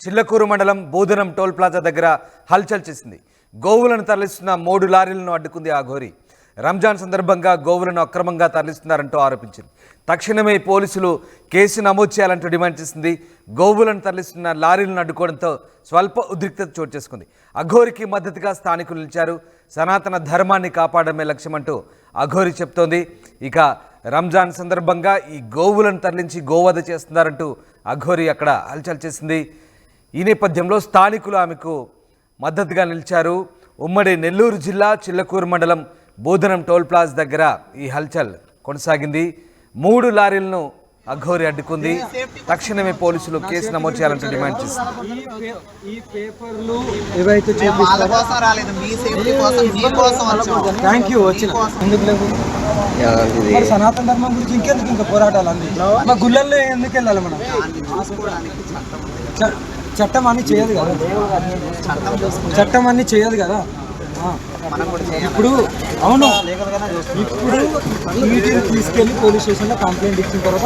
చిల్లకూరు మండలం బోధనం toll plaza దగ్గర హల్చల్ చేసింది. గోవులను తరలిస్తున్న 3 లారీలను అడ్డుకుంది ఆ ఘోరి. రంజాన్ సందర్భంగా గోవులను అక్రమంగా తరలిస్తున్నారంటూ ఆరోపించింది. తక్షణమే పోలీసులు కేసు నమోదు చేయాలంటూ డిమాండ్ చేసింది. గోవులను తరలిస్తున్న లారీలను అడ్డుకోవడంతో స్వల్ప ఉద్రిక్తత చోటు చేసుకుంది. అఘోరికి మద్దతుగా స్థానికులు నిలిచారు. సనాతన ధర్మాన్ని కాపాడమే లక్ష్యమంటూ అఘోరి చెప్తోంది. ఇక రంజాన్ సందర్భంగా ఈ గోవులను తరలించి గోవధ చేస్తున్నారంటూ అఘోరి అక్కడ హల్చల్ చేసింది. ఈ నేపథ్యంలో స్థానికులు ఆమెకు మద్దతుగా నిలిచారు. ఉమ్మడి నెల్లూరు జిల్లా చిల్లకూరు మండలం బోధనం టోల్ ప్లాజా దగ్గర ఈ హల్చల్ కొనసాగింది. 3 లారీలను అఘోరి అడ్డుకుంది. తక్షణమే పోలీసులు కేసు నమోదు చేయాలంటూ డిమాండ్ చేసింది. సనాతన ధర్మం గురించి ఇంకెందుకు ఇంకా పోరాటాలు అంది మా గుళ్ళల్లో ఎందుకు వెళ్ళాలి మనం? చట్టం అన్ని చేయదు కదా, చట్టం అన్ని చేయదు కదా. ఇప్పుడు అవును, ఇప్పుడు మీటింగ్ తీసుకెళ్ళి పోలీస్ స్టేషన్లో కంప్లైంట్ ఇచ్చిన తర్వాత